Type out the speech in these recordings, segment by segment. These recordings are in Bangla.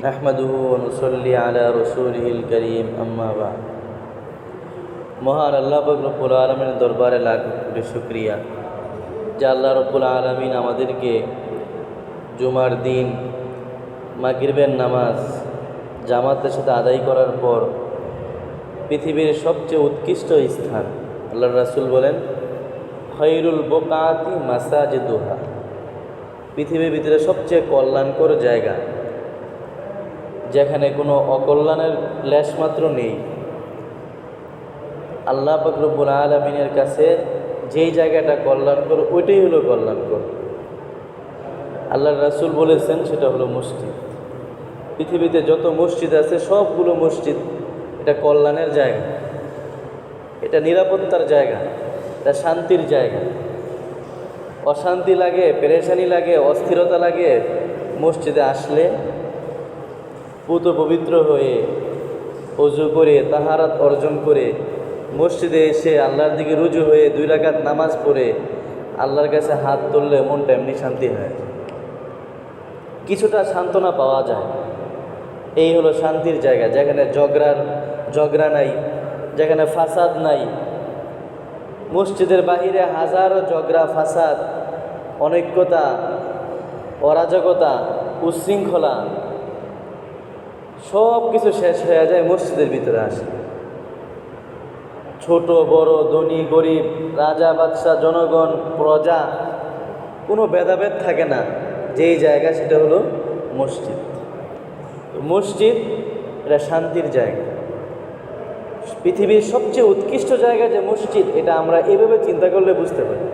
নাহমাদুহু ওয়া নুসাল্লি আলা রাসূলিহিল কারীম আম্মা বা'দ। মহান আল্লাহ পাক রব্বুল আলামিনের দরবারে লাখ কোটি শুকরিয়া যে আল্লাহ রব্বুল আলামিন আমাদেরকে জুমার দিন মাগরিবের নামাজ জামাতের সাথে আদায় করার পর পৃথিবীর সবচেয়ে উৎকৃষ্ট স্থান, আল্লাহর রাসূল বলেন খায়রুল বুকাতি মাসাজিদুহা, পৃথিবীর ভিতরে সবচেয়ে কল্যাণকর জায়গা, যেখানে কোনো অকল্যাণের লেশমাত্র নেই। আল্লাহ পাক রব্বুল আলামিনের কাছে যেই জায়গাটা কল্যাণকর ওইটাই হলো কল্যাণকর। আল্লাহর রাসূল বলেছেন সেটা হলো মসজিদ। পৃথিবীতে যত মসজিদ আছে সবগুলো মসজিদ এটা কল্যাণের জায়গা, এটা নিরাপত্তার জায়গা, এটা শান্তির জায়গা। অশান্তি লাগে, পেরেশানি লাগে, অস্থিরতা লাগে মসজিদে আসলে পুত পবিত্র হয়ে ওযু করে তাহারাত অর্জন করে মসজিদে এসে আল্লাহর দিকে রুজু হয়ে 2 রাকাত নামাজ পড়ে আল্লাহর কাছে হাত তুললে মনটা এমনি শান্তি হয়, কিছুটা সান্ত্বনা পাওয়া যায়। এই হলো শান্তির জায়গা, যেখানে ঝগড়া নাই, যেখানে ফাসাদ নাই। মসজিদের বাহিরে হাজারো ঝগড়া, ফাসাদ, অনৈক্যতা, অরাজকতা, উচ্ছৃঙ্খলা সব কিছু শেষ হয়ে যায় মসজিদের ভিতরে আসে। ছোট বড়, ধনী গরিব, রাজা বাদশাহ, জনগণ, প্রজা, কোনো ভেদাভেদ থাকে না। যেই জায়গা সেটা হলো মসজিদ। মসজিদ এটা শান্তির জায়গা। পৃথিবীর সবচেয়ে উৎকৃষ্ট জায়গা যে মসজিদ, এটা আমরা এভাবে চিন্তা করলে বুঝতে পারি।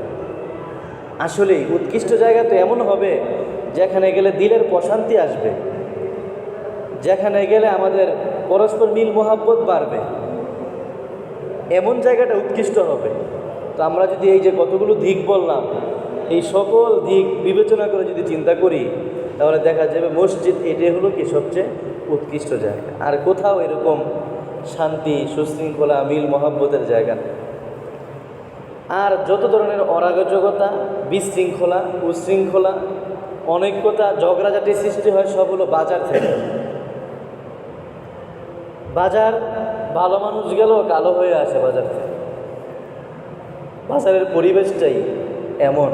আসলেই উৎকৃষ্ট জায়গা তো এমন হবে যেখানে গেলে দিলের প্রশান্তি আসবে, যেখানে গেলে আমাদের পরস্পর মিল মোহাব্বত বাড়বে, এমন জায়গাটা উৎকৃষ্ট হবে। তো আমরা যদি এই যে কতগুলো দিক বললাম, এই সকল দিক বিবেচনা করে যদি চিন্তা করি, তাহলে দেখা যাবে মসজিদ এটাই হলো কি সবচেয়ে উৎকৃষ্ট জায়গা। আর কোথাও এরকম শান্তি, সুশৃঙ্খলা, মিল মোহাব্বতের জায়গা নেই। আর যত ধরনের অরাজকতা, বিশৃঙ্খলা, উচ্ছৃঙ্খলা, অনৈক্যতা, ঝগড়াঝাটি সৃষ্টি হয় সব হলো বাজার থেকে। বাজার ভালো মানুষ গেলেও কালো হয়ে আসে বাজার থেকে। বাজারের পরিবেশটাই এমন,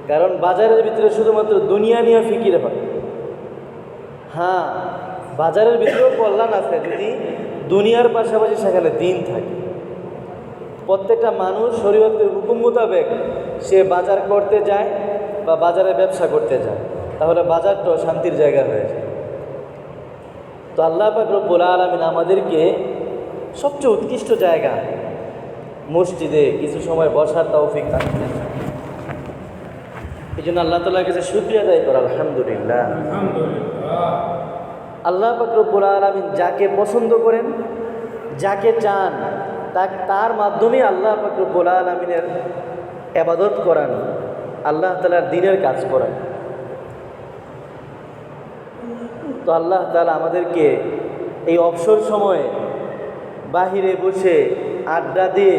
কারণ বাজারের ভিতরে শুধুমাত্র দুনিয়া নিয়ে ফিকির হয়। হ্যাঁ, বাজারের ভিতরেও কল্যাণ আছে যদি দুনিয়ার পাশাপাশি সেখানে দিন থাকে। প্রত্যেকটা মানুষ শরীয়তের হুকুম মোতাবেক সে বাজার করতে যায় বা বাজারে ব্যবসা করতে যায়, তাহলে বাজারটাও শান্তির জায়গা হয়ে যায়। তো আল্লাহ পাক রব্বুল আলামিন আমাদেরকে সবচেয়ে উৎকৃষ্ট জায়গা মসজিদে কিছু সময় বসার তৌফিক দান করেছেন। এই জন্য আল্লাহ তাআলার কাছে শুকরিয়া আদায় করা, আলহামদুলিল্লাহ। আল্লাহ পাক রব্বুল আলামিন যাকে পছন্দ করেন, যাকে চান, তার মাধ্যমে আল্লাহ পাক রব্বুল আলামিনের ইবাদত করান, আল্লাহ তাআলার দ্বীনের কাজ করান। তো আল্লাহ তাআলা আমাদেরকে এই অবসর সময়ে বাহিরে বসে আড্ডা দিয়ে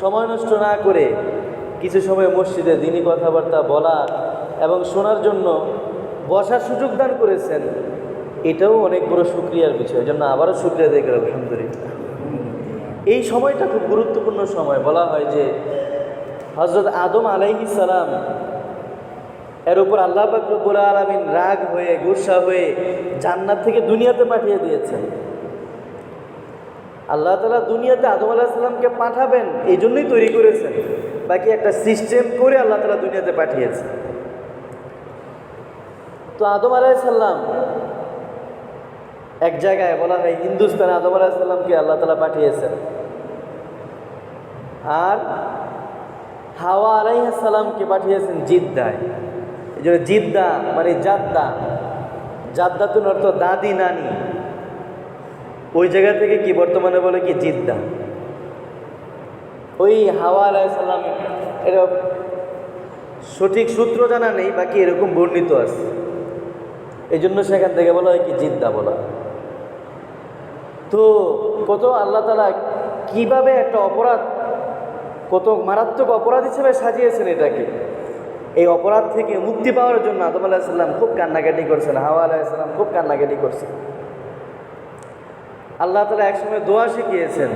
সময় নষ্ট না করে কিছু সময় মসজিদে দ্বীনি কথাবার্তা বলা এবং শোনার জন্য বসার সুযোগ দান করেছেন। এটাও অনেক বড় শুকরিয়ার বিষয়। এই জন্য আবারও শুকরিয়া আদায় করি, আলহামদুলিল্লাহ। এই সময়টা খুব গুরুত্বপূর্ণ সময়। বলা হয় যে হযরত আদম আলাইহিস সালাম এর উপর আল্লাহ পাক রব্বুল আলামিন রাগ হয়ে, গুসা হয়ে জান্নাত থেকে দুনিয়াতে পাঠিয়ে দিয়েছেন। আল্লাহ তাআলা দুনিয়াতে আদম আলাইহিস সালামকে পাঠাবেন এই জন্যই তৈরি করেছেন, বাকি একটা সিস্টেম করে আল্লাহ তাআলা দুনিয়াতে পাঠিয়েছেন। তো আদম আলাইহিস সালাম এক জায়গায়, বলা হয় হিন্দুস্তানে আদম আলাইহিস সালামকে আল্লাহ তাআলা পাঠিয়েছেন, আর হাওয়া আলাইহিস সালামকে পাঠিয়েছেন জিদ্দায়। এই জন্য জিদ্দা মানে জাদ্দাতুন অর্থ দাদি, নানি। ওই জায়গা থেকে কি বর্তমানে বলে কি জিদ্দা। ওই হাওয়া আলাইহিস সালাম, এটা সঠিক সূত্র জানা নেই, বাকি এরকম বর্ণিত আছে। এই জন্য সেখান থেকে বলা হয় কি জিদ্দা বলা। তো কত আল্লাহ তাআলা কিভাবে একটা অপরাধ, কত মারাত্মক অপরাধ হিসেবে সাজিয়েছেন এটাকে। এই অপরাধ থেকে মুক্তি পাওয়ার জন্য আদম আলাইহিস সালাম খুব কান্নাকাটি করছেন, হাওয়া আলাইহিস সালাম খুব কান্নাকাটি করছেন। আল্লাহ তাআলা একসময় দোয়া শিখিয়েছেন,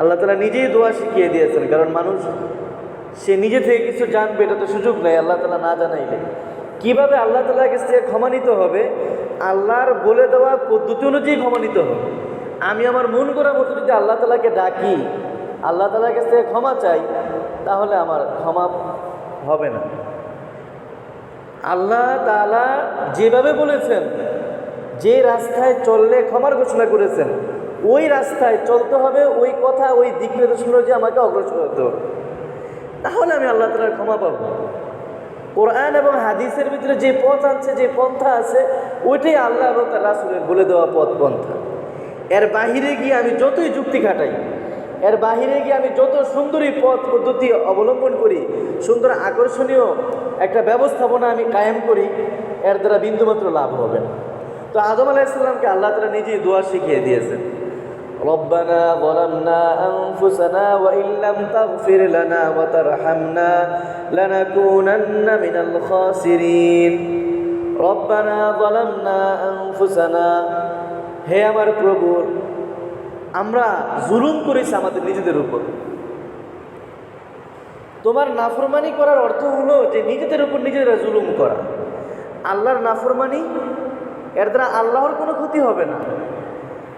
আল্লাহ তাআলা নিজেই দোয়া শিখিয়ে দিয়েছেন, কারণ মানুষ সে নিজে থেকে কিছু জানবে এটা তো সুযোগ নেই আল্লাহ তাআলা না জানাইলে। কিভাবে আল্লাহ তাআলার কাছ থেকে ক্ষমা নিতে হবে? আল্লাহর বলে দেওয়া পদ্ধতি অনুযায়ী ক্ষমা নিতে হবে। আমি আমার মন করার মতো যদি আল্লাহ তাআলাকে ডাকি, আল্লাহ তাআলার কাছ থেকে ক্ষমা চাই, তাহলে আমার ক্ষমা হবে না। আল্লাহ তাআলা যেভাবে বলেছেন, যে রাস্তায় চললে ক্ষমার ঘোষণা করেছেন, ওই রাস্তায় চলতে হবে, ওই কথা ওই দিক নির্দেশ অনুযায়ী আমাকে অগ্রসর হতে হবে, তাহলে আমি আল্লাহ তাআলার ক্ষমা পাবো। কোরআন এবং হাদিসের ভিতরে যে পথ আছে, যে পন্থা আছে, ওইটাই আল্লাহ এবং তার রাসূলের বলে দেওয়া পথ পন্থা। এর বাহিরে গিয়ে আমি যতই যুক্তি খাটাই, এর বাহিরে গিয়ে আমি যত সুন্দরী পথ পদ্ধতি অবলম্বন করি, সুন্দর আকর্ষণীয় একটা ব্যবস্থাপনা আমি কায়েম করি, এর দ্বারা বিন্দুমাত্র লাভ হবে না। তো আদম আলাইহিস সালামকে আল্লাহ তাআলা নিজেই দোয়া শিখিয়ে দিয়েছেন, রব্বানা যালামনা আনফুসানা ওয়া ইল্লাম তাগফির লানা ওয়া তারহামনা লানাকুনান্না মিনাল খাসিরিন। রব্বানা যালামনা আনফুসানা, হে আমার প্রভু, আমরা জুলুম করেছি আমাদের নিজেদের উপর। তোমার নাফরমানি করার অর্থ হলো যে নিজেদের উপর নিজেরা জুলুম করা। আল্লাহর নাফরমানি, এর দ্বারা আল্লাহর কোনো ক্ষতি হবে না।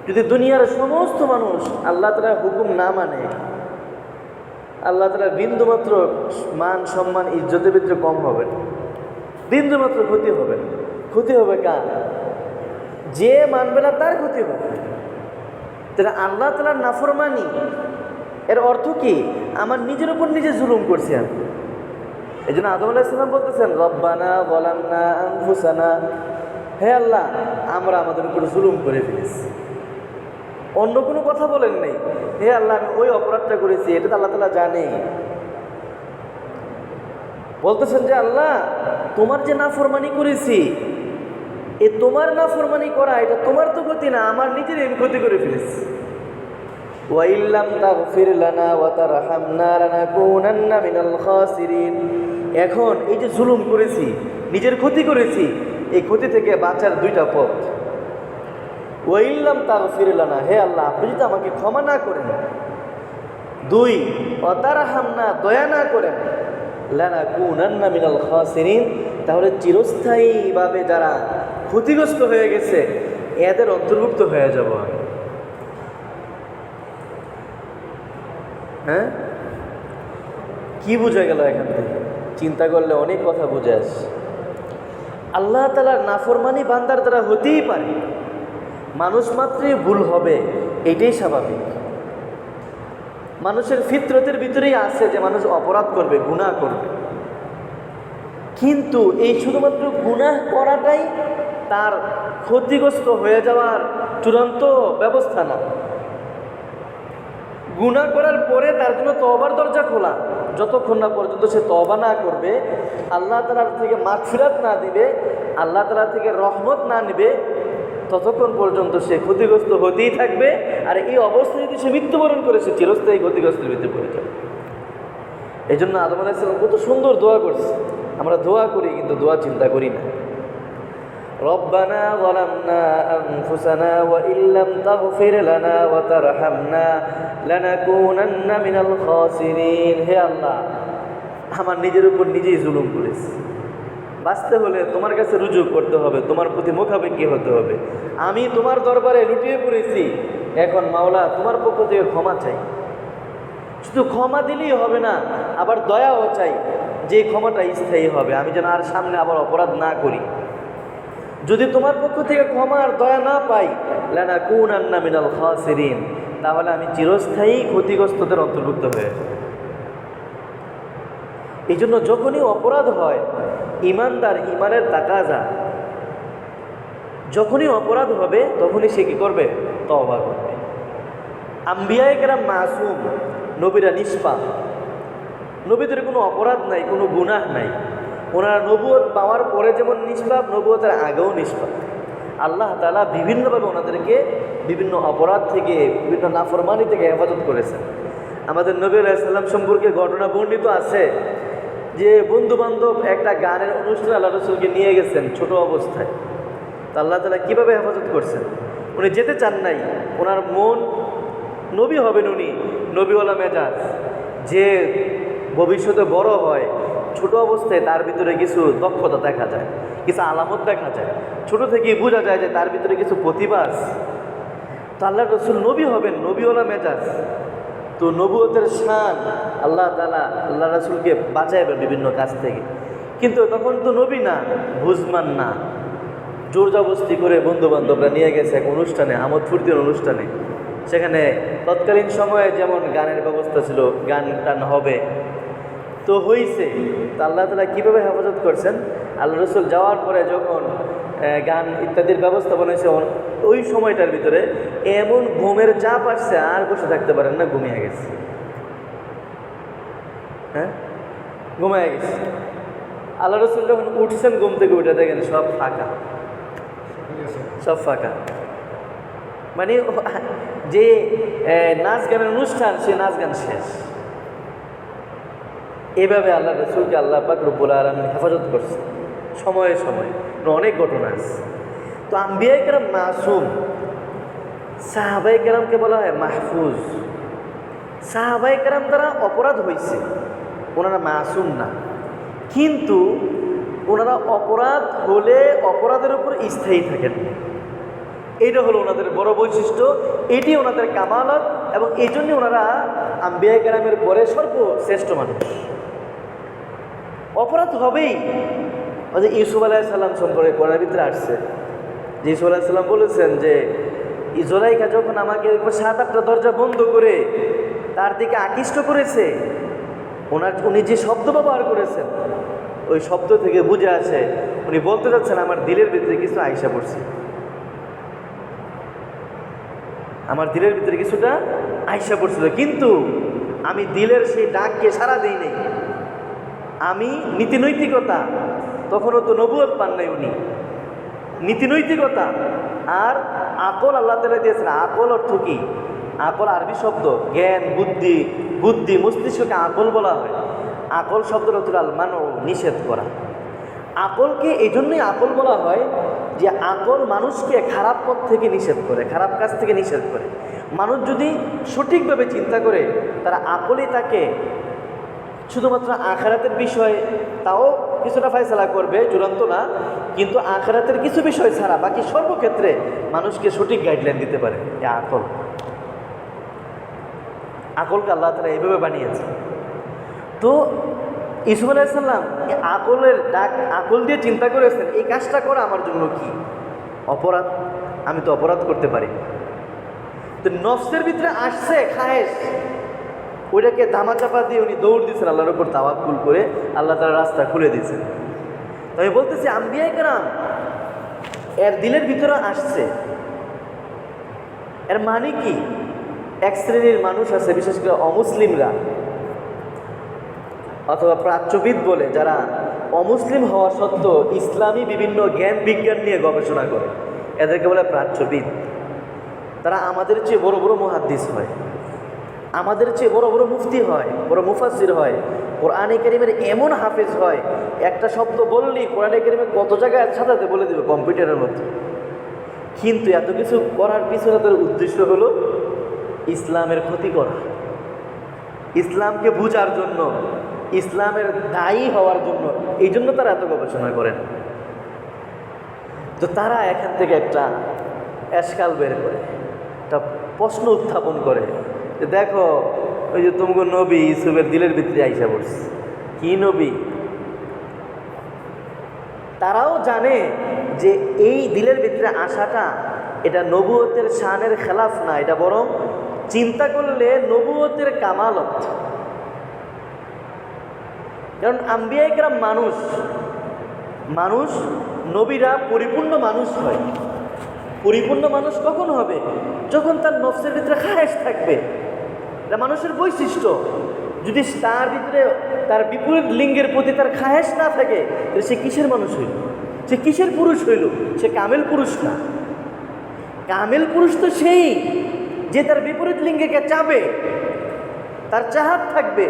যদি দুনিয়ার সমস্ত মানুষ আল্লাহ তাআলার হুকুম না মানে, আল্লাহ তাআলার বিন্দুমাত্র মান সম্মান ইজ্জতের ভিতরে কম হবে না, বিন্দুমাত্র ক্ষতি হবে না। ক্ষতি হবে কার? যে মানবে না তার ক্ষতি হবে। তাহলে আল্লাহ তাআলার নাফরমানি এর অর্থ কি? আমার নিজের উপর নিজে জুলুম করছি আমি। এই জন্য আদম আলাইহিস সালাম বলতেছেন, রব্বানা যালামনা আনফুসানা, হে আল্লাহ, আমরা আমাদের উপর জুলুম করে ফেলেছি। অন্য কোনো কথা বলেন নাই, হে আল্লাহ আমি ওই অপরাধটা করেছি, এটা তো আল্লাহ তাআলা জানে। বলতেছেন যে আল্লাহ, তোমার যে নাফরমানি করেছি, এ তোমার নাফরমানি করা, এটা তোমার তো ক্ষতি না, আমার নিজের আমি ক্ষতি করে ফেলেছি। ওয়া ইল্লাম তাগফির লানা ওয়া তারহামনা লানাকুনান্না মিনাল খাসিরিন। এখন এই যে জুলুম করেছি, নিজের ক্ষতি করেছি, এই ক্ষতি থেকে বাঁচার দুইটা পথ। ওয়া ইল্লাম তাগফির লানা, হে আল্লাহ, আপনি যদি আমাকে ক্ষমা না করেন, দুই ওয়া তারহামনা, দয়া না করেন, লানাকুনান্না মিনাল খাসিরিন, তাহলে চিরস্থায়ীভাবে যারা ক্ষতিগ্রস্ত হয়ে গেছে এদের অন্তর্ভুক্ত হয়ে যাব আমি। হ্যাঁ, কি বোঝা গেল এখান থেকে? চিন্তা করলে অনেক কথা বুঝে আসে। আল্লাহ তাআলার নাফরমানি বান্দার দ্বারা হতেই পারে, মানুষ মাত্রই ভুল হবে, এটাই স্বাভাবিক। মানুষের ফিতরতের ভিতরেই আছে যে মানুষ অপরাধ করবে, গুনাহ করবে, কিন্তু এই শুধুমাত্র গুনাহ করাটাই তার ক্ষতিগ্রস্ত হয়ে যাওয়ার চূড়ান্ত ব্যবস্থা না। গুনাহ করার পরে তার জন্য তওবার দরজা খোলা, যতক্ষণ না পর্যন্ত সে তওবা না করবে, আল্লাহ তাআলার থেকে মাগফিরাত না দিবে, আল্লাহ তাআলা থেকে রহমত না নেবে, ততক্ষণ পর্যন্ত সে ক্ষতিগ্রস্ত হতেই থাকবে। আর এই অবস্থায় যদি সে মৃত্যুবরণ করে, সে চিরস্থায়ী ক্ষতিগ্রস্তের ভিতরে পড়ে যাবে। এই জন্য আদম আলাইহিস সালাম কত সুন্দর দোয়া করছে। আমরা দোয়া করি কিন্তু দোয়া চিন্তা করি না। রব্বানা যালামনা আনফুসানা ওয়া ইল্লাম তাগফির লানা ওয়া তারহামনা লানাকুনান্না মিনাল খাসিরিন। হে আল্লাহ, আমার নিজের উপর নিজেই জুলুম করেছি। বাঁচতে হলে তোমার কাছে রুজু করতে হবে, তোমার প্রতি মুখাপেক্ষী হতে হবে। আমি তোমার দরবারে লুটিয়ে পড়েছি, এখন মাওলা তোমার পক্ষ থেকে ক্ষমা চাই। শুধু ক্ষমা দিলেই হবে না, আবার দয়াও চাই, যে ক্ষমাটা স্থায়ী হবে, আমি যেন আর সামনে আবার অপরাধ না করি। যদি তোমার পক্ষ থেকে ক্ষমা আর দয়া না পাই, লানাকুনান্না মিনাল খাসিরিন, তাহলে আমি চিরস্থায়ী ক্ষতিগ্রস্তদের অন্তর্ভুক্ত হয়ে যাব। এই জন্য যখনই অপরাধ হয়, ইমানদার, ইমানের তাকাজা, যখনই অপরাধ হবে তখনই সে কী করবে? তওবা করবে। আম্বিয়ায়ে কেরাম মাসুম, নবীরা নিষ্পাপ, নবীদের কোনো অপরাধ নাই, কোনো গুনাহ নাই। ওনারা নবুয়ত পাওয়ার পরে যেমন নিষ্পাপ, নবুয়তের আগেও নিষ্পাপ। আল্লাহ তাআলা বিভিন্নভাবে ওনাদেরকে বিভিন্ন অপরাধ থেকে, বিভিন্ন নাফরমানি থেকে হেফাজত করেছেন। আমাদের নবী আলাইহিস সালাম সম্পর্কে ঘটনা বর্ণিত আছে যে বন্ধু বান্ধব একটা গানের অনুষ্ঠানে আল্লাহ রসুলকে নিয়ে গেছেন ছোট অবস্থায়, তা আল্লাহ তাআলা কীভাবে হেফাজত করছেন। উনি যেতে চান নাই, ওনার মন, নবী হবেন উনি, নবীওয়ালা মেজাজ, যে ভবিষ্যতে বড় হয় ছোট অবস্থায় তার ভিতরে কিছু দক্ষতা দেখা যায়, কিছু আলামত দেখা যায়, ছোট থেকেই বোঝা যায় যে তার ভিতরে কিছু প্রতিভা আছে। তো আল্লাহ রসুল নবী হবেন, নবীওয়ালা মেজাজ, তো নবুয়তের শান আল্লাহ তাআলা আল্লাহ রসুলকে বাঁচাইবেন বিভিন্ন কাজ থেকে। কিন্তু তখন তো নবী না, বুঝমান না, জোর জবস্তি করে বন্ধু বান্ধবরা নিয়ে গেছে এক অনুষ্ঠানে, আমোদ ফুর্তির অনুষ্ঠানে। সেখানে তৎকালীন সময়ে যেমন গানের ব্যবস্থা ছিল, গান টান হবে, তো হইছে। তা আল্লাহ তাআলা কীভাবে হেফাজত করছেন, আল্লাহ রসুল যাওয়ার পরে যখন গান ইত্যাদির ব্যবস্থাপনা হয়েছে, ওই সময়টার ভিতরে এমন ঘুমের চাপ আসছে, আর বসে থাকতে পারেন না, ঘুমিয়ে গেছে। হ্যাঁ, ঘুমিয়ে গেছে। আল্লাহ রসুল যখন উঠছেন ঘুম থেকে, উঠে দেখেন সব ফাঁকা, সব ফাঁকা। মানে যে নাচ গানের অনুষ্ঠান, সে নাচ গান শেষ। এভাবে আল্লাহ রসুলকে আল্লাহ পাক রব্বুল আলামিন হেফাজত করছে সময়ে সময়ে। অনেক ঘটনা আছে। তো আম্বিয়া কেরাম মাসুম, সাহাবায়ে কেরামকে বলা হয় মাহফুজ। সাহাবায়ে কেরাম দ্বারা অপরাধ হয়েছে, ওনারা মাসুম না, কিন্তু ওনারা অপরাধ হলে অপরাধের উপর স্থায়ী থাকেন। এইটা হলো ওনাদের বড় বৈশিষ্ট্য, এটি ওনাদের কামালত, এবং এই জন্য ওনারা আম্বিয়া কেরামের পরে সর্বশ্রেষ্ঠ মানুষ। অপরাধ হবেই। যে ইউসুফ আলাইহিস সালাম সম্পর্কে কোরআনের ভিতরে আসছে, যে ইউসুফ আলাইহিস সালাম বলেছেন যে জুলাইখা যখন আমাকে 7-8টা দরজা বন্ধ করে তার দিকে আকৃষ্ট করেছে, উনি যে শব্দ ব্যবহার করেছেন, ওই শব্দ থেকে বুঝে আসে উনি বলতে যাচ্ছেন আমার দিলের ভিতরে কিছু আইসা পড়ছে, আমার দিলের ভিতরে কিছুটা আইসা পড়ছিল, কিন্তু আমি দিলের সেই ডাককে সাড়া দিই নাই। আমি নীতিনৈতিকতা, তখনও তো নবুয়ত পান নাই উনি, নীতিনৈতিকতা আর আকল আল্লাহ তাআলা দিয়েছেন। আকল অর্থ কি? আকল আরবি শব্দ, জ্ঞান, বুদ্ধি, বুদ্ধি মস্তিষ্ককে আকল বলা হয়। আকল শব্দের অর্থ আল মানো, নিষেধ করা। আকলকে এই জন্যই আকল বলা হয় যে আকল মানুষকে খারাপ পথ থেকে নিষেধ করে, খারাপ কাজ থেকে নিষেধ করে। মানুষ যদি সঠিকভাবে চিন্তা করে, তারা আকলই তাকে শুধুমাত্র আখিরাতের বিষয়, তাও কিছুটা ফয়সালা করবে, চূড়ান্ত না, কিন্তু আখিরাতের কিছু বিষয় ছাড়া বাকি সর্বক্ষেত্রে মানুষকে সঠিক গাইডলাইন দিতে পারে। এই আকল, আকলকে আল্লাহ তাআলা এইভাবে বানিয়েছে। তো ইউসুফ আলাইহিস সালাম এই আকলের ডাক, আকল দিয়ে চিন্তা করেছেন এই কাজটা করা আমার জন্য কি অপরাধ, আমি তো অপরাধ করতে পারি। তো নফসের ভিতরে আসছে খায়েশ, ওইটাকে ধামাচাপা দিয়ে উনি দৌড় দিয়েছেন আল্লাহর উপর তাওয়াক্কুল করে, আল্লাহ তাআলা রাস্তা খুলে দিয়েছেন। তো আমি বলতেছি আম্বিয়া কেরাম এর দিলের ভিতরে আসছে, এর মানে কি? এক শ্রেণীর মানুষ আছে, বিশেষ করে অমুসলিমরা অথবা প্রাচ্যবিদ বলে, যারা অমুসলিম হওয়া সত্ত্বেও ইসলামী বিভিন্ন জ্ঞান বিজ্ঞান নিয়ে গবেষণা করে, এদেরকে বলে প্রাচ্যবিদ। তারা আমাদের চেয়ে বড় বড় মুহাদ্দিস হয়, আমাদের চেয়ে বড় বড় মুফতি হয়, বড় মুফাসসির হয়, কোরআনে কারীমের এমন হাফেজ হয়, একটা শব্দ বললেই কোরআনে কারীমের কত জায়গায় সাজাতে বলে দেবে কম্পিউটারের মতো। কিন্তু এত কিছু করার পিছনে তাদের উদ্দেশ্য হলো ইসলামের ক্ষতি করা, ইসলামকে বুঝার জন্য, ইসলামের দায়ী হওয়ার জন্য। এই জন্য তারা এত গবেষণা করেন। তো তারা এখান থেকে একটা এশকাল বের করে, একটা প্রশ্ন উত্থাপন করে যে দেখো, ওই যে তোমাকে নবী ইউসুফের দিলের ভিতরে আইসা পড়ছে, কি নবী? তারাও জানে যে এই দিলের ভিতরে আসাটা এটা নবুয়তের শানের খেলাফ না, এটা বরং চিন্তা করলে নবুয়তের কামালত। কারণ আম্বিয়া কেরাম মানুষ, মানুষ নবীরা পরিপূর্ণ মানুষ হয়। পরিপূর্ণ মানুষ কখন হবে? যখন তার নফসের ভিতরে খায়েশ থাকবে। এটা মানুষের বৈশিষ্ট্য। যদি তার ভিতরে তার বিপরীত লিঙ্গের প্রতি তার খায়েশ না থাকে, তাহলে সে কিসের মানুষ হইল? সে কিসের পুরুষ হইল? সে কামেল পুরুষ না। কামেল পুরুষ তো সেই যে তার বিপরীত লিঙ্গকে চাবে, তার চাহাত থাকবে।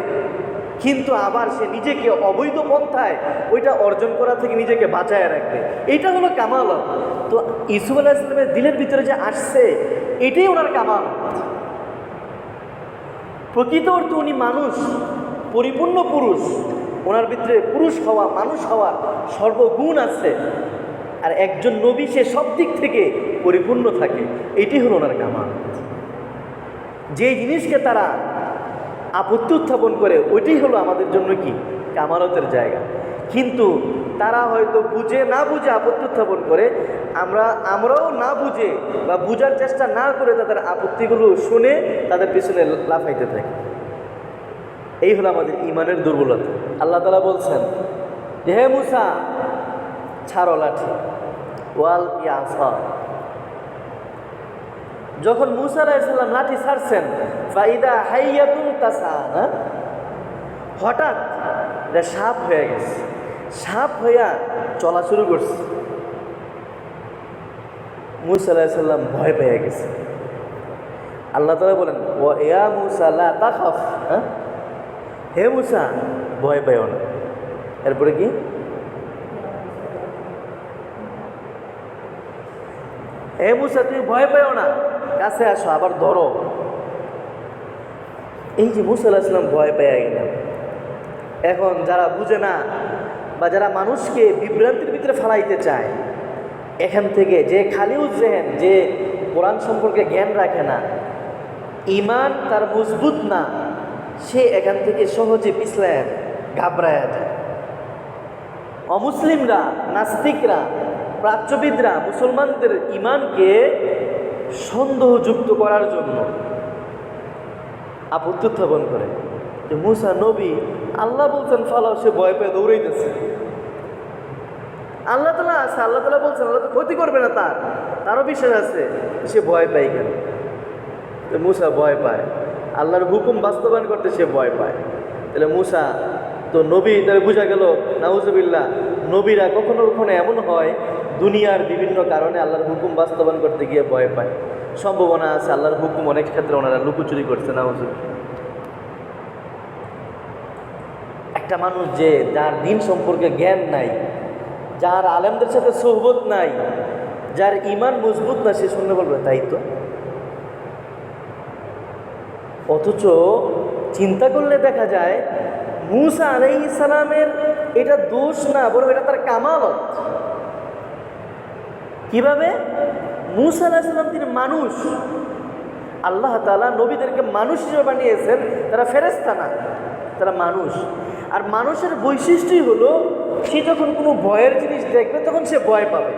কিন্তু আবার সে নিজেকে অবৈধ পন্থায় ওইটা অর্জন করা থেকে নিজেকে বাঁচায় রাখবে। এইটা হলো কামালত। তো ইউসুফ আলাইহিস সালামের দিলের ভিতরে যে আসছে এটাই ওনার কামালত। প্রকৃত অর্থে উনি মানুষ, পরিপূর্ণ পুরুষ, ওনার ভিতরে পুরুষ হওয়া, মানুষ হওয়ার সর্বগুণ আছে। আর একজন নবী সে সব দিক থেকে পরিপূর্ণ থাকে, এটি হলো ওনার কামালত। যে জিনিসকে তারা আপত্তি উত্থাপন করে ওইটাই হলো আমাদের জন্য কি কামালতের জায়গা। কিন্তু তারা হয়তো বুঝে না বুঝে আপত্তি উত্থাপন করে, আমরাও না বুঝে বা বুঝার চেষ্টা না করে তাদের আপত্তিগুলো শুনে তাদের পিছনে লাফাইতে থাকি। এই হলো আমাদের ইমানের দুর্বলতা। আল্লাহ তাআলা বলছেন যে হে মুসা, ছাড়ো লাঠি, ওয়াল ইয়াসা। যখন মুসা আলাইহিস সালাম লাঠি ছাড়ছেন, ফাইদা হাইয়াতুন তাসা, হঠাৎ এটা সাপ হয়ে গেছে, সাপ হইয়া চলা শুরু করছে। মুসা আলাইহিস সালাম ভয় পেয়ে গেছে। আল্লাহ তাআলা বলেন ও ইয়া মুসা লা তাখাফ, হে মুসা ভয় পেও না। এরপরে কি, হে মুসা তুমি ভয় পেও না, কাছে আসো, আবার ধরো। এই যে মুসা আলাইহিস সালাম ভয় পেয়ে গেলেন। এখন যারা বুঝে না বা যারা মানুষকে বিভ্রান্তির ভিতরে ফেলাইতে চায়, এখান থেকে যে খালিউ জেহেন, যে কোরআন সম্পর্কে জ্ঞান রাখে না, ইমান তার মজবুত না, সে এখান থেকে সহজে পিছলায় ঘাবড়ায় যায়। অমুসলিমরা, নাস্তিকরা, প্রাচ্যবিদরা মুসলমানদের ইমানকে সন্দেহযুক্ত করার জন্য আপত্তি উত্থাপন করে যে মুসা নবী, আল্লাহ বলছেন ফালাও, সে ভয় পেয়ে দৌড়াইতেছে। আল্লাহ তাআলা আছে, আল্লাহ তাআলা বলছেন আল্লাহ তো ক্ষতি করবে না, তারও বিশ্বাস আছে, সে ভয় পায় কেন? মুসা ভয় পায়, আল্লাহর হুকুম বাস্তবায়ন করতে সে ভয় পায়। তাহলে মুসা তো নবী, তাহলে বোঝা গেল নাউজুবিল্লাহ, নবীরা কখনো কখনো এমন হয় দুনিয়ার বিভিন্ন কারণে আল্লাহর হুকুম বাস্তবায়ন করতে গিয়ে ভয় পায়। সম্ভাবনা আছে আল্লাহর হুকুম অনেক ক্ষেত্রে ওনারা লুকোচুরি করছে। নাউজুবিল্লাহ। একটা মানুষ যে যার দিন সম্পর্কে জ্ঞান নাই, যার আলেমদের সাথে সোহবত নাই, যার ইমান মজবুত না, সে শুনলে বলবে তাই তো। অথচ চিন্তা করলে দেখা যায় মুসা আলাইহিস সালামের এটা দোষ না, বরং এটা তার কামালত। কিভাবে? মুসা আলাইহিস সালাম তিনি মানুষ, আল্লাহ তাআলা নবীদেরকে মানুষ হিসেবে বানিয়েছেন, তারা ফেরেশতা না, তারা মানুষ। আর মানুষের বৈশিষ্ট্যই হলো সে যখন কোনো ভয়ের জিনিস দেখবে তখন সে ভয় পাবে,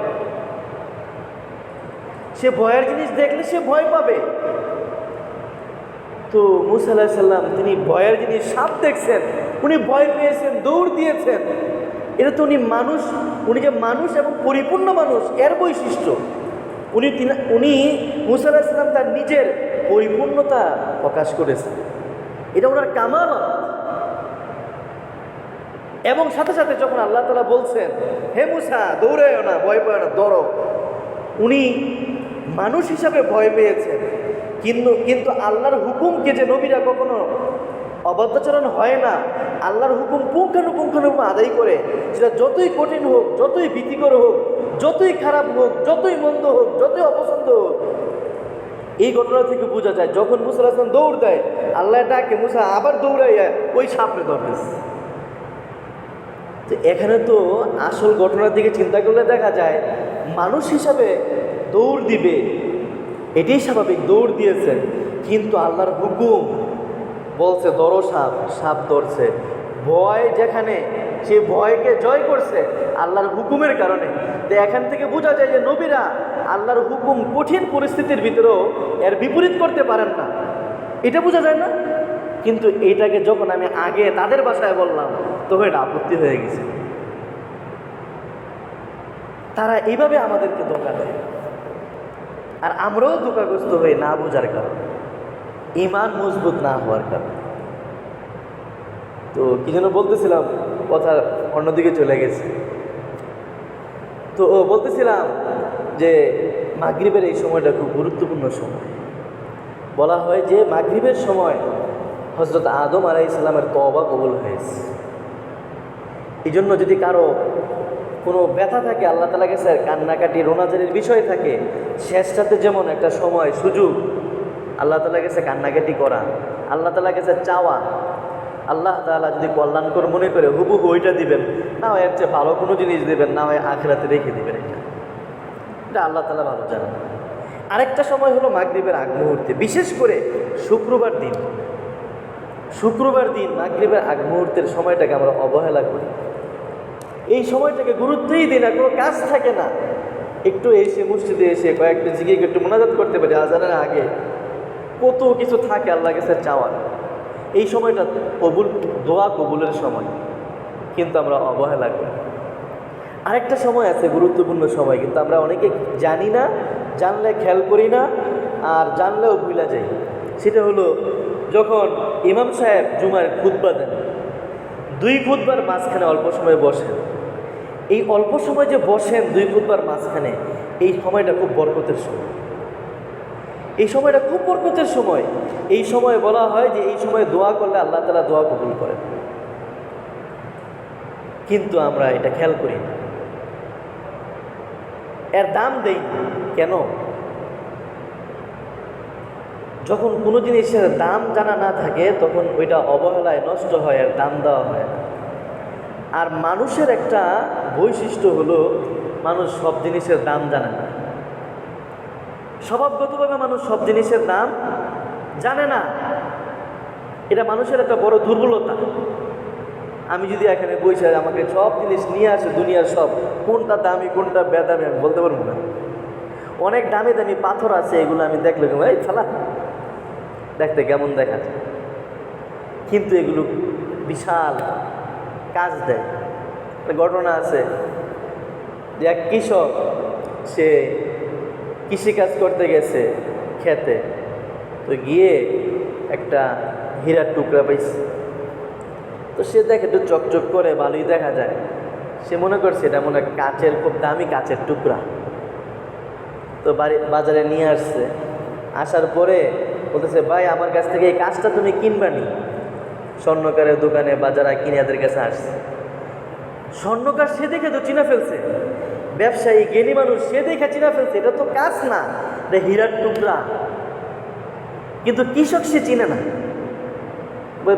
সে ভয়ের জিনিস দেখলে সে ভয় পাবে। তো মুসা আলাইহিস সালাম তিনি ভয়ের জিনিস সাপ দেখছেন, উনি ভয় পেয়েছেন, দৌড় দিয়েছেন। এটা তো উনি মানুষ, উনি যে মানুষ এবং পরিপূর্ণ মানুষ এর বৈশিষ্ট্য। উনি মুসা আলাইহিস সালাম তার নিজের পরিপূর্ণতা প্রকাশ করেছেন, এটা ওনার কামালত। এবং সাথে সাথে যখন আল্লাহ তাআলা বলছেন হে মুসা দৌড়ায়ও না, ভয় পেও না, ধরো, উনি মানুষ হিসাবে ভয় পেয়েছেন। কিন্তু আল্লাহর হুকুমকে যে নবীরা কখনো অবাধ্যাচরণ হয় না, আল্লাহর হুকুম পুঙ্খানুপুঙ্খানুপুঙ্খ আদায় করে, সেটা যতই কঠিন হোক, যতই ভীতিকর হোক, যতই খারাপ হোক, যতই মন্দ হোক, যতই অপছন্দ হোক। এই ঘটনা থেকে বোঝা যায় যখন মুসা আলাইহিস সালাম দৌড় দেয়, আল্লাহ ডাকে, মুসা আবার দৌড়াইয়া ওই সাপরে ধরতেছে। তো এখানে তো আসল ঘটনার দিকে চিন্তা করলে দেখা যায় মানুষ হিসাবে দৌড় দিবে, এটাই স্বাভাবিক, দৌড় দিয়েছেন। কিন্তু আল্লাহর হুকুম বলছে ধরো সাপ, সাপ ধরছে। ভয় যেখানে, সে ভয়কে জয় করছে আল্লাহর হুকুমের কারণে। তো এখান থেকে বোঝা যায় যে নবীরা আল্লাহর হুকুম কঠিন পরিস্থিতির ভিতরেও এর বিপরীত করতে পারেন না, এটা বোঝা যায় না। কিন্তু এইটাকে যখন আমি আগে তাদের ভাষায় বললাম তখন এটা আপত্তি হয়ে গেছে। তারা এইভাবে আমাদেরকে ধোঁকা দেয়, আর আমরাও ধোঁকাগ্রস্ত হই না বোঝার কারণে, ইমান মজবুত না হওয়ার কারণে। তো কি যেন বলতেছিলাম, কথা অন্যদিকে চলে গেছে। তো বলতেছিলাম যে মাগরিবের এই সময়টা খুব গুরুত্বপূর্ণ সময়। বলা হয় যে মাগরিবের সময় হযরত আদম আলাইহিস সালামের তওবা কবুল হয়েছে। এই জন্য যদি কারো কোনো ব্যথা থাকে, আল্লাহ তাআলা কাছে কান্নাকাটি রোনাজারির বিষয় থাকে, শেষটাতে যেমন একটা সময় সুযোগ আল্লাহ তাআলার কাছে কান্নাকাটি করা, আল্লাহ তাআলার কাছে চাওয়া, আল্লাহ তাআলা যদি কল্যাণকর মনে করে হুবহু ওইটা দিবেন, না হয় এর চেয়ে ভালো কোনো জিনিস দিবেন, না হয় আখিরাতে রেখে দিবেন। এটা আল্লাহ তাআলা ভালো জানেন। আরেকটা সময় হলো মাগরিবের আগ মুহূর্তে, বিশেষ করে শুক্রবার দিন মাগরিবের আগ মুহূর্তের সময়টাকে আমরা অবহেলা করি। এই সময়টাকে গুরুত্বই দিই না, কোনো কাজ থাকে না, একটু এসে মসজিদে এসে কয়েকটা জিকির একটু মোনাজাত করতে পারি। আজানের আগে কত কিছু থাকে আল্লাহর কাছে চাওয়ার। এই সময়টা দোয়া কবুলের সময়, কিন্তু আমরা অবহেলা করি। আরেকটা সময় আছে গুরুত্বপূর্ণ সময়, কিন্তু আমরা অনেকে জানি না, জানলে খেয়াল করি না, আর জানলেও ভুলে যাই। সেটা হলো যখন ইমাম সাহেব জুমার খুতবা দেন, 2 খুতবার মাঝখানে অল্প সময় বসেন। এই অল্প সময় যে বসেন 2 খুতবার মাঝখানে, এই সময়টা খুব বরকতের সময়। এই সময়টা খুব বরকতের সময়। এই সময় বলা হয় যে এই সময় দোয়া করলে আল্লাহ তাআলা দোয়া কবুল করেন, কিন্তু আমরা এটা খেয়াল করি না, এর দাম দেই না। কেন? যখন কোনো জিনিসের দাম জানা না থাকে তখন ওইটা অবহেলায় নষ্ট হয়, এর দাম দেওয়া হয় না। আর মানুষের একটা বৈশিষ্ট্য হলো মানুষ সব জিনিসের দাম জানে না। স্বভাবগতভাবে মানুষ সব জিনিসের দাম জানে না। এটা মানুষের একটা বড় দুর্বলতা। আমি যদি এখানে বসে আমাকে সব জিনিস নিয়ে আসে, দুনিয়ার সব, কোনটা দামি কোনটা বেদামি আমি বলতে পারবো না। অনেক দামি দামি পাথর আছে, এগুলো আমি দেখলে এই ফালা দেখতে কেমন দেখা যায়, কিন্তু এগুলো বিশাল কাজ দেয়। ঘটনা আছে যে এক কৃষক, সে কৃষিকাজ করতে গেছে খেতে, তো গিয়ে একটা হীরার টুকরা পাইছে। তো সে দেখে একটু চকচক করে ভালোই দেখা যায়, সে মনে করছে এটা মনে হয় কাচের, খুব দামি কাচের টুকরা। তো বাজারে নিয়ে আসছে, আসার পরে বলতেছে, ভাই আমার কাছ থেকে এই কাজটা তুমি কিনবানি। স্বর্ণকারের দোকানে বাজারে কিনাদের কাছে আসছে। স্বর্ণকার সে দেখে তো চিনা ফেলছে, ব্যবসায়ী জ্ঞানী মানুষ সে দেখে চিনা ফেলছে এটা তো কাজ না, এটা হীরার টুকরা। কিন্তু কৃষক সে চিনে না।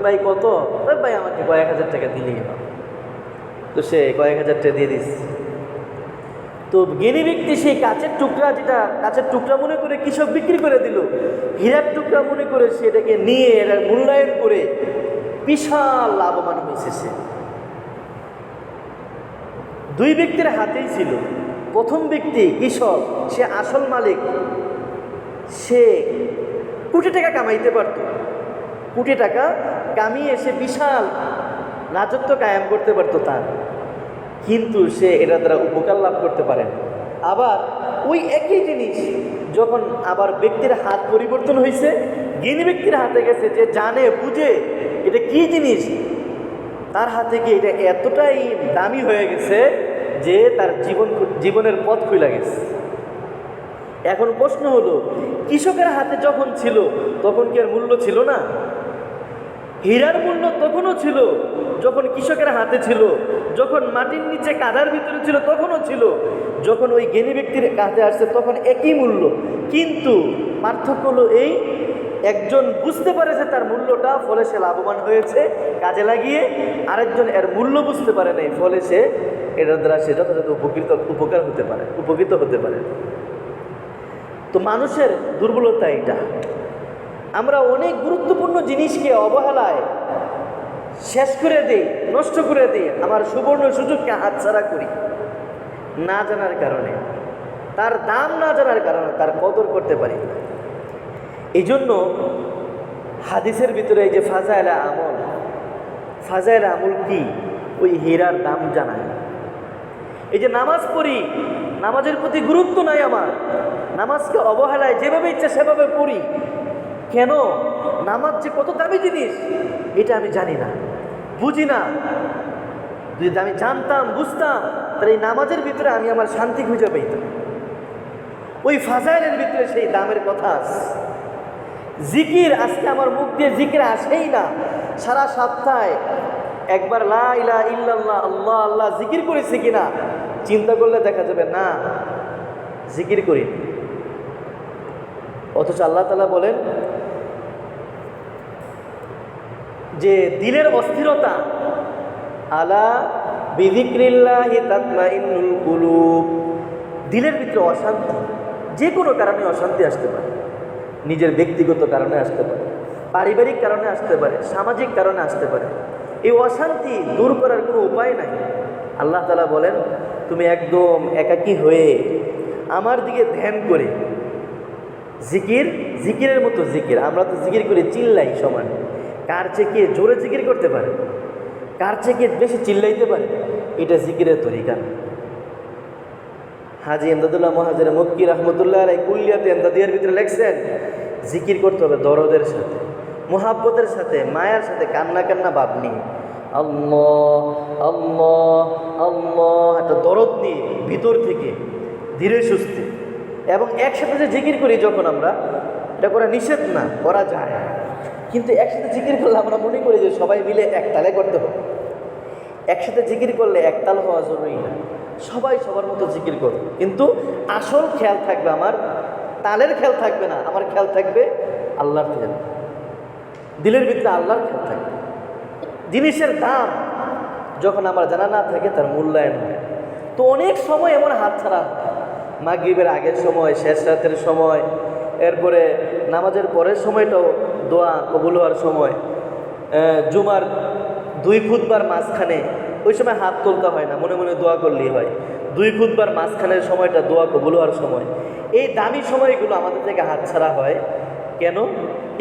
ভাই কত? ভাই আমাকে কয়েক হাজার টাকা দিলেই হবে। তো সে কয়েক হাজার টাকা দিয়ে দিচ্ছে। তো জ্ঞানী ব্যক্তি সেই কাচের টুকরা, যেটা কাচের টুকরা মনে করে কৃষক বিক্রি করে দিল, হীরার টুকরা মনে করে সেটাকে নিয়ে এটার মূল্যায়ন করে বিশাল লাভবান হয়েছে সে। 2 ব্যক্তির হাতেই ছিল। প্রথম ব্যক্তি কৃষক, সে আসল মালিক, সে কোটি টাকা কামাইতে পারত, কোটি টাকা কামিয়ে সে বিশাল রাজত্ব কায়েম করতে পারত তার, কিন্তু সে এটা দ্বারা উপকার লাভ করতে পারে। আবার ওই একই জিনিস যখন আবার ব্যক্তির হাত পরিবর্তন হয়েছে, জ্ঞানী ব্যক্তির হাতে গেছে, যে জানে বুঝে এটা কি জিনিস, তার হাতে গিয়ে এটা এতটাই দামি হয়ে গেছে যে তার জীবনের পথ খুলে গেছে। এখন প্রশ্ন হলো, কৃষকের হাতে যখন ছিল তখন কি এর মূল্য ছিল না? হীরার মূল্য তখনও ছিল যখন কৃষকের হাতে ছিল, যখন মাটির নিচে কাদার ভিতরে ছিল তখনও ছিল, যখন ওই জ্ঞানী ব্যক্তির কাছে আসছে তখন একই মূল্য। কিন্তু পার্থক্য হলো এই, একজন বুঝতে পারেছে তার মূল্যটা, ফলে সে লাভবান হয়েছে কাজে লাগিয়ে, আরেকজন এর মূল্য বুঝতে পারে নাই, ফলে সে এটার দ্বারা সে যথাযথ উপকৃত হতে পারে। তো মানুষের দুর্বলতা এটা, আমরা অনেক গুরুত্বপূর্ণ জিনিসকে অবহেলায় শেষ করে দিই, নষ্ট করে দিই, আমার সুবর্ণ সুযোগকে হাতছাড়া করি, না জানার কারণে, তার দাম না জানার কারণে, তার কদর করতে পারি না। এই জন্য হাদিসের ভিতরে এই যে ফাজাইলে আমল কি? ওই হীরার দাম জানায়। এই যে নামাজ পড়ি, নামাজের প্রতি গুরুত্ব নাই আমার, নামাজকে অবহেলায় যেভাবে ইচ্ছা সেভাবে পড়ি। কেন? নামাজ যে কত দামি জিনিস এটা আমি জানি না, বুঝি না। যদি আমি জানতাম, বুঝতাম, তাহলে এই নামাজের ভিতরে আমি আমার শান্তি খুঁজে পেতাম। ওই ফাজাইলের ভিতরে সেই দামের কথা আছে। জিকির, আজকে আমার মুখ দিয়ে জিকির আসেই না। সারা সপ্তাহে একবার লা ইলাহা ইল্লাল্লাহ আল্লাহ আল্লাহ জিকির করেছি কিনা চিন্তা করলে দেখা যাবে না, জিকির করি। অথচ আল্লাহ তাআলা বলেন যে দিলের অস্থিরতা, আলা বিযিক্রিল্লাহি তাতমাইন্নুল কুলুব, দিলের ভিতরে অশান্তি, যে কোনো কারণে অশান্তি আসতে পারে। নিজের ব্যক্তিগত কারণে আসতে পারে, পারিবারিক কারণে আসতে পারে, সামাজিক কারণে আসতে পারে। এই অশান্তি দূর করার কোনো উপায় নাই। আল্লাহ তাআলা বলেন তুমি একদম একাকী হয়ে আমার দিকে ধ্যান করে জিকির, জিকিরের মতো জিকির। আমরা তো জিকির করে চিল্লাই সমান, কার চেয়ে কে জোরে জিকির করতে পারে, কার চেয়ে কে বেশি চিল্লাইতে পারে, এটা জিকিরের তরিকা না। হাজী এমদাদুল্লাহ মুহাজির মক্কি রহমতুল্লাহ আলাইহি কুল্লিয়াতে এমদাদিয়ার ভিতরে লেখছেন জিকির করতে হবে দরদের সাথে, মোহাব্বতের সাথে, মায়ার সাথে, কান্না কান্না ভাব নিয়ে, আল্লাহ আল্লাহ আল্লাহ একটা দরদ নিয়ে ভিতর থেকে ধীরে সুস্থে। এবং একসাথে যে জিকির করি যখন আমরা, এটা করা নিষেধ না, করা যায়, কিন্তু একসাথে জিকির করলে আমরা মনে করি যে সবাই মিলে একতালে করতে হবে। একসাথে জিকির করলে একতাল হওয়া জরুরি না, সবাই সবার মতো জিকির করবে, কিন্তু আসল খেয়াল থাকবে আমার, তালের খেয়াল থাকবে না, আমার খেয়াল থাকবে আল্লাহর খেয়াল, দিলের ভিতরে আল্লাহর খেয়াল থাকবে। জিনিসের দাম যখন আমার জানা না থাকে তার মূল্যায়ন হয়। তো অনেক সময় এমন হাতছাড়া, মাগরিবের আগের সময়, শেষ রাতের সময়, এরপরে নামাজের পরের সময়টাও দোয়া কবুল হওয়ার সময়, জুমার 2 খুতবার মাঝখানে, ওই সময় হাত তুলতে হয় না, মনে মনে দোয়া করলেই হয়। 2 খুতবার মাঝখানের সময়টা দোয়া কবুল হওয়ার সময়। এই দামি সময়গুলো আমাদের থেকে হাতছাড়া হয় কেন?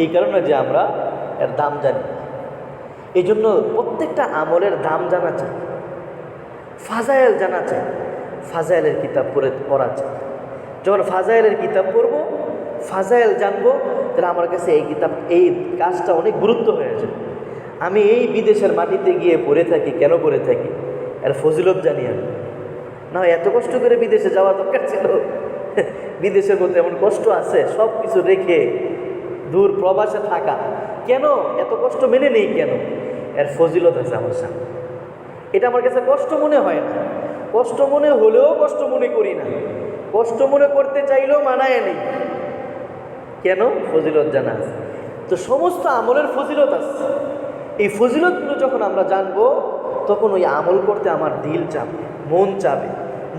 এই কারণে যে আমরা এর দাম জানি। এই জন্য প্রত্যেকটা আমলের দাম জানা চাই, ফাজাইল জানা চাই, ফাজাইলের কিতাব পড়া চাই। যখন ফাজাইলের কিতাব পড়বো, ফাজাইল জানবো, তাহলে আমার কাছে এই কিতাব, এই কাজটা অনেক গুরুত্ব হয়ে যাবে। আমি এই বিদেশের মাটিতে গিয়ে পড়ে থাকি, কেন পড়ে থাকি? এর ফজিলত জানি আমি। না এত কষ্ট করে বিদেশে যাওয়া দরকার ছিল? বিদেশের মধ্যে এমন কষ্ট আছে, সব কিছু রেখে দূর প্রবাসে থাকা, কেন এত কষ্ট মেনে নেই কেন? এর ফজিলত আছে আমার সামনে। এটা আমার কাছে কষ্ট মনে হয় না, কষ্ট মনে হলেও কষ্ট মনে করি না, কষ্ট মনে করতে চাইলেও মানায় নেই। কেন? ফজিলত জানা আছে। তো সমস্ত আমলের ফজিলত আছে। এই ফজিলতগুলো যখন আমরা জানবো, তখন ওই আমল করতে আমার দিল চাবে, মন চাবে,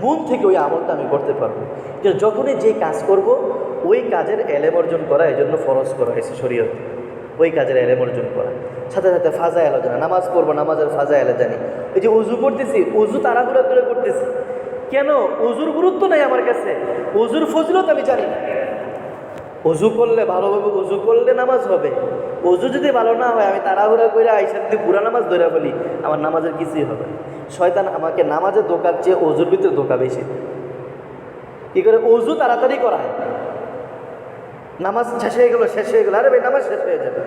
মন থেকে ওই আমলটা আমি করতে পারবো। যে যখনই যে কাজ করব, ওই কাজের এলেম অর্জন করা, এই জন্য ফরজ করা হয়েছে শরীয়তে, ওই কাজের এলেম অর্জন করা। সাথে সাথে ফাজাইল জানা, নামাজ পড়বো, নামাজের ফাজাইল জানি। এই যে উজু করতেছি, উজু তাড়াহুড়া করে করতেছি কেন? উজুর গুরুত্ব নাই আমার কাছে, উজুর ফজিলত আমি জানি না। অজু করলে ভালোভাবে অজু করলে নামাজ হবে। অজু যদি ভালো না হয়, আমি তাড়াহুড়া করে আইসা যদি পুরা নামাজ ধরে বলি, আমার নামাজের কিছুই হবে। শয়তান আমাকে নামাজের ধোকার চেয়ে অজুর ভিতরে ধোকা বেশি। কী করে? অজু তাড়াতাড়ি করায়, নামাজ শেষ হয়ে গেল, শেষ হয়ে গেল, আরে ভাই নামাজ শেষ হয়ে যাবে।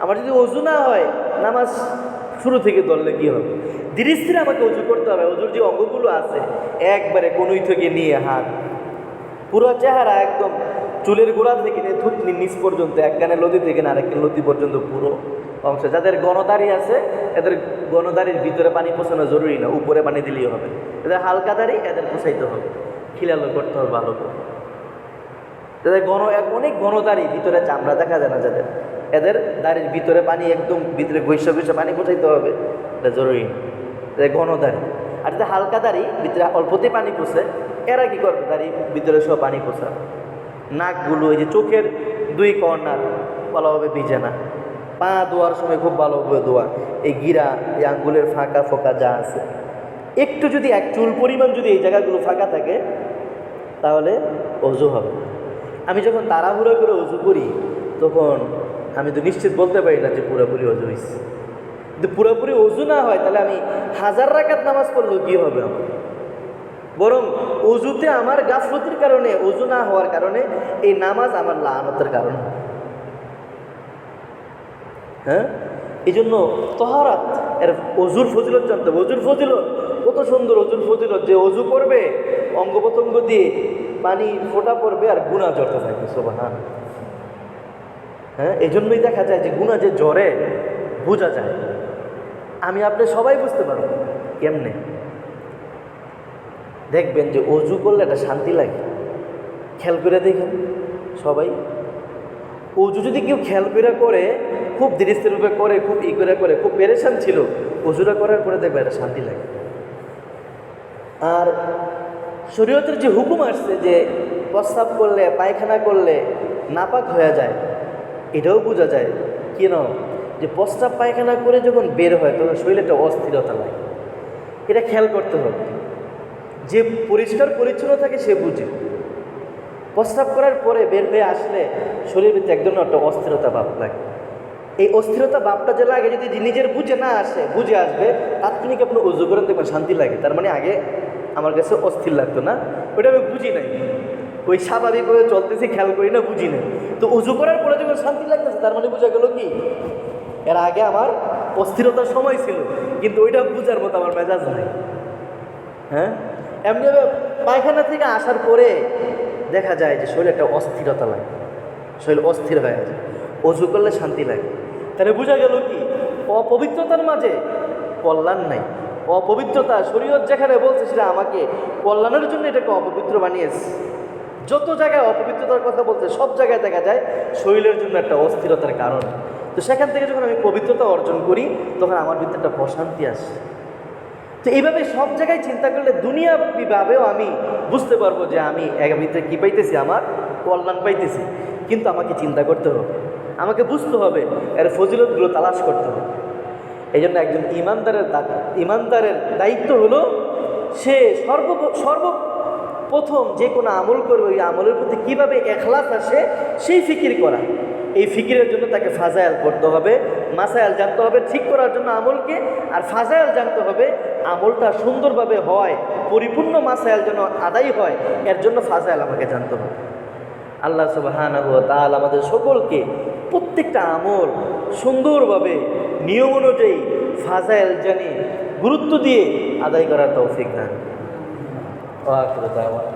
আমার যদি অজু না হয়, নামাজ শুরু থেকে ধরলে কী হবে? ধীরে ধীরে আমাকে অজু করতে হবে। অজুর যে অঙ্গগুলো আছে, একবারে কনুই থেকে নিয়ে হাত, পুরো চেহারা একদম চুলের গোড়া থেকে নিয়ে থুতনি নিচ পর্যন্ত, এক কানে লতি থেকে না আরেক কানে লতি পর্যন্ত পুরো অংশ। যাদের গণদাড়ি আছে, এদের গণদাড়ির ভিতরে পানি পোষানো জরুরি না, উপরে পানি দিলেই হবে। এদের হালকা দাড়ি, এদের পোষাইতে হবে, খিলালো করতে হবে ভালো করে। যাদের অনেক গণদাড়ি, ভিতরে চামড়া দেখা যায় না যাদের, এদের দাড়ির ভিতরে পানি একদম ভিতরে ঘষে ঘষে পানি পোষাইতে হবে, এটা জরুরি না। এদের গণদাড়ি। আর যাদের হালকা দাড়ি, ভিতরে অল্পতেই পানি পোষে, এরা কী করবে? দাড়ি ভিতরে সব পানি পোষা। নাকগুলো, এই যে চোখের 2 কর্নার ভালোভাবে ভিজে না, পা ধোয়ার সময় খুব ভালোভাবে ধোয়া, এই গিরা, এই আঙ্গুলের ফাঁকা ফোঁকা যা আছে, একটু যদি এক চুল পরিমাণ যদি এই জায়গাগুলো ফাঁকা থাকে, তাহলে অজু হবে। আমি যখন তাড়াহুড়ো করে অজু করি, তখন আমি তো নিশ্চিত বলতে পারি না যে পুরোপুরি অজু হয়েছে। কিন্তু পুরোপুরি অজু না হয়, তাহলে আমি 1000 রাকাত নামাজ পড়লেও কী হবে আমার? বরং অজুতে আমার গাফলতির কারণে, অজু না হওয়ার কারণে এই নামাজ আমার লাআনতের কারণ। হ্যাঁ, এই জন্য তহারাত, এর অজুর ফজিলত জানতে হবে। অজুর ফজিলত কত সুন্দর! অজুর ফজিলত যে অজু করবে, অঙ্গ প্রত্যঙ্গ দিয়ে পানি ফোঁটা পড়বে আর গুনাহ ঝরতে থাকবে। সুবহান। হ্যাঁ, এই জন্যই দেখা যায় যে গুনাহ যে জ্বরে বোঝা যায়। আমি আপনি সবাই বুঝতে পারবো কেমনে। দেখবেন যে অজু করলে একটা শান্তি লাগে, খেয়াল করে দেখেন সবাই। অজু যদি কেউ খেয়াল করে খুব ধীরস্থির রূপে করে, খুব করে খুব পেরেশান ছিল, অজুটা করার পরে দেখবে একটা শান্তি লাগে। আর শরীয়তের যে হুকুম আসছে যে প্রস্রাব করলে পায়খানা করলে নাপাক হয়ে যায়, এটাও বোঝা যায় কেন, যে প্রস্রাব পায়খানা করে যখন বের হয় তখন শরীরে একটা অস্থিরতা লাগে। এটা খেয়াল করতে হবে। যে পরিষ্কার পরিচ্ছন্ন থাকে সে বুঝে, প্রস্রাব করার পরে বের হয়ে আসলে শরীরের ভিতরে একদম একটা অস্থিরতা ভাব লাগে। এই অস্থিরতা ভাবটা যে লাগে, যদি নিজের বুঝে না আসে, বুঝে আসবে, তাৎক্ষণিক আপনি উজু করেন দেখবেন শান্তি লাগে। তার মানে আগে আমার কাছে অস্থির লাগতো না, ওইটা আমি বুঝি নাই, ওই স্বাভাবিকভাবে চলতেছি, খেয়াল করি না, বুঝি নাই। তো উজু করার পরে যখন শান্তি লাগতেছে তার মানে বোঝা গেল কি এর আগে আমার অস্থিরতার সময় ছিল, কিন্তু ওইটা বুঝার মতো আমার মেজাজ নাই। হ্যাঁ, এমনিভাবে পায়খানা থেকে আসার পরে দেখা যায় যে শরীরে একটা অস্থিরতা লাগে, শরীর অস্থির হয়ে যায়, অজু করলে শান্তি লাগে। তাহলে বোঝা গেল কি অপবিত্রতার মাঝে কল্যাণ নাই। অপবিত্রতা শরীয়ত যেখানে বলছে সেটা আমাকে কল্যাণের জন্য এটাকে অপবিত্র বানিয়েছে। যত জায়গায় অপবিত্রতার কথা বলছে সব জায়গায় দেখা যায় শরীরের জন্য একটা অস্থিরতার কারণ। তো সেখান থেকে যখন আমি পবিত্রতা অর্জন করি তখন আমার ভিতরে একটা প্রশান্তি আসে। তো এইভাবে সব জায়গায় চিন্তা করলে দুনিয়াভাবেও আমি বুঝতে পারবো যে আমি এর ভিতরে কী পাইতেছি, আমার কল্যাণ পাইতেছি। কিন্তু আমাকে চিন্তা করতে হবে, আমাকে বুঝতে হবে, এর ফজিলতগুলো তালাশ করতে হবে। এই জন্য একজন ইমানদারের দায়িত্ব হলো সে সর্বপ্রথম যে কোনো আমল করবে ওই আমলের প্রতি কীভাবে এখলাস আসে সেই ফিকির করা। এই ফিকিরের জন্য তাকে ফাজাইল পড়তে হবে, মাসাইল জানতে হবে ঠিক করার জন্য আমলকে, আর ফাজাইল জানতে হবে আমলটা সুন্দরভাবে হয়, পরিপূর্ণ মাসাইল যেন আদায় হয়, এর জন্য ফাজাইল আমাকে জানতে হবে। আল্লাহ সুবহানাহু ওয়া তাআলা আমাদের সকলকে প্রত্যেকটা আমল সুন্দরভাবে নিয়ম অনুযায়ী ফাজাইল জানি গুরুত্ব দিয়ে আদায় করার তৌফিক দান। ওয়া আখিরু দাওয়ানা।